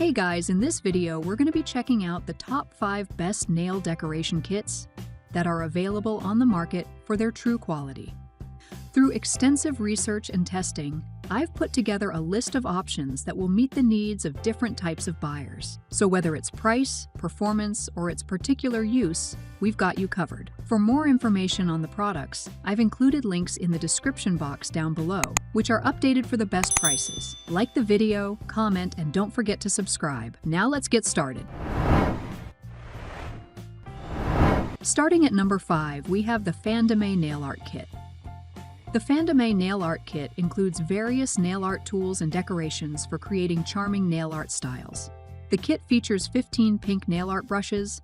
Hey guys, in this video we're going to be checking out the top 5 best nail decoration kits that are available on the market for their true quality. Through extensive research and testing, I've put together a list of options that will meet the needs of different types of buyers. So whether it's price, performance, or its particular use, we've got you covered. For more information on the products, I've included links in the description box down below, which are updated for the best prices. Like the video, comment, and don't forget to subscribe. Now let's get started. Starting at number 5, we have the FANDAMEI Nail Art Kit. The FANDAMEI Nail Art Kit includes various nail art tools and decorations for creating charming nail art styles. The kit features 15 pink nail art brushes,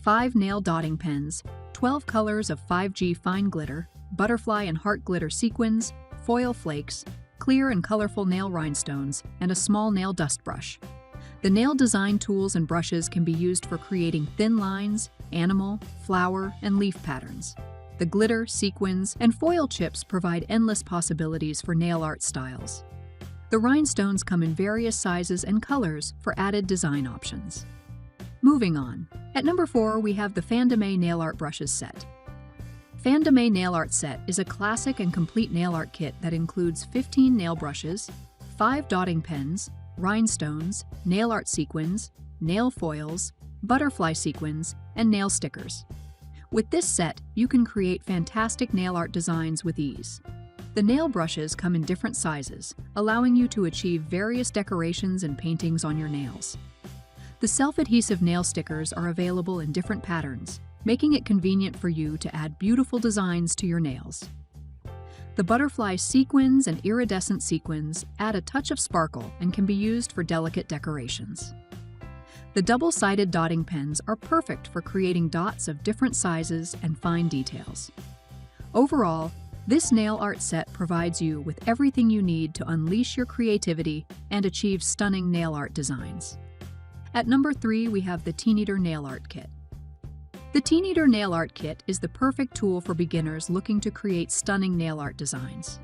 5 nail dotting pens, 12 colors of 5G fine glitter, butterfly and heart glitter sequins, foil flakes, clear and colorful nail rhinestones, and a small nail dust brush. The nail design tools and brushes can be used for creating thin lines, animal, flower, and leaf patterns. The glitter, sequins, and foil chips provide endless possibilities for nail art styles. The rhinestones come in various sizes and colors for added design options. Moving on. At number 4, we have the FANDAMEI Nail Art Brushes Set. FANDAMEI Nail Art Set is a classic and complete nail art kit that includes 15 nail brushes, 5 dotting pens, rhinestones, nail art sequins, nail foils, butterfly sequins, and nail stickers. With this set, you can create fantastic nail art designs with ease. The nail brushes come in different sizes, allowing you to achieve various decorations and paintings on your nails. The self-adhesive nail stickers are available in different patterns, making it convenient for you to add beautiful designs to your nails. The butterfly sequins and iridescent sequins add a touch of sparkle and can be used for delicate decorations. The double-sided dotting pens are perfect for creating dots of different sizes and fine details. Overall, this nail art set provides you with everything you need to unleash your creativity and achieve stunning nail art designs. At number 3, we have the Teenitor Nail Art Kit. The Teenitor Nail Art Kit is the perfect tool for beginners looking to create stunning nail art designs.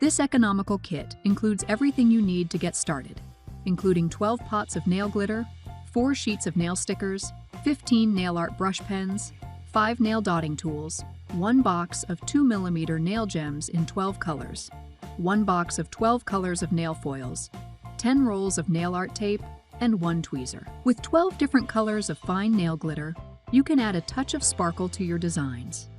This economical kit includes everything you need to get started, including 12 pots of nail glitter, 4 sheets of nail stickers, 15 nail art brush pens, 5 nail dotting tools, 1 box of 2mm nail gems in 12 colors, 1 box of 12 colors of nail foils, 10 rolls of nail art tape, and 1 tweezer. With 12 different colors of fine nail glitter, you can add a touch of sparkle to your designs.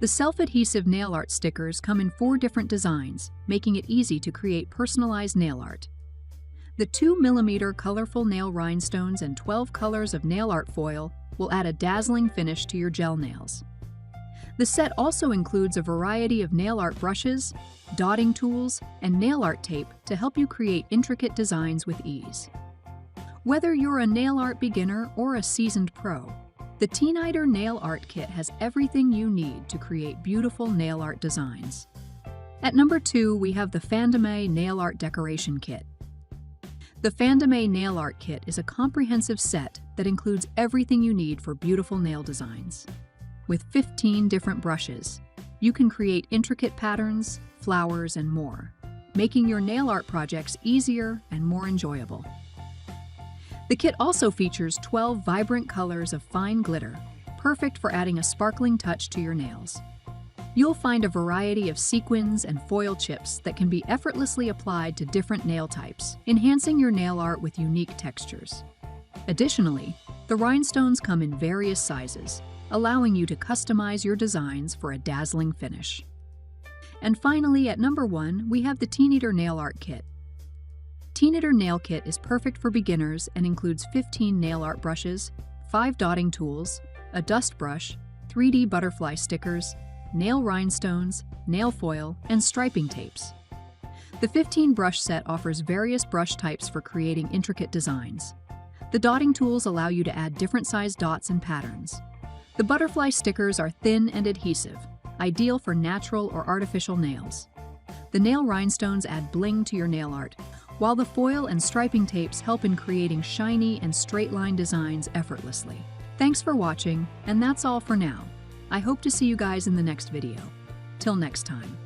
The self-adhesive nail art stickers come in 4 different designs, making it easy to create personalized nail art. The 2mm colorful nail rhinestones and 12 colors of nail art foil will add a dazzling finish to your gel nails. The set also includes a variety of nail art brushes, dotting tools, and nail art tape to help you create intricate designs with ease. Whether you're a nail art beginner or a seasoned pro, the Teenitor Nail Art Kit has everything you need to create beautiful nail art designs. At number 2, we have the FANDAMEI Nail Art Decoration Kit. The FANDAMEI Nail Art Kit is a comprehensive set that includes everything you need for beautiful nail designs. With 15 different brushes, you can create intricate patterns, flowers, and more, making your nail art projects easier and more enjoyable. The kit also features 12 vibrant colors of fine glitter, perfect for adding a sparkling touch to your nails. You'll find a variety of sequins and foil chips that can be effortlessly applied to different nail types, enhancing your nail art with unique textures. Additionally, the rhinestones come in various sizes, allowing you to customize your designs for a dazzling finish. And finally, at number 1, we have the Teenitor Nail Art Kit. Teenitor Nail Kit is perfect for beginners and includes 15 nail art brushes, 5 dotting tools, a dust brush, 3D butterfly stickers, nail rhinestones, nail foil, and striping tapes. The 15 brush set offers various brush types for creating intricate designs. The dotting tools allow you to add different sized dots and patterns. The butterfly stickers are thin and adhesive, ideal for natural or artificial nails. The nail rhinestones add bling to your nail art, while the foil and striping tapes help in creating shiny and straight line designs effortlessly. Thanks for watching, and that's all for now. I hope to see you guys in the next video. Till next time.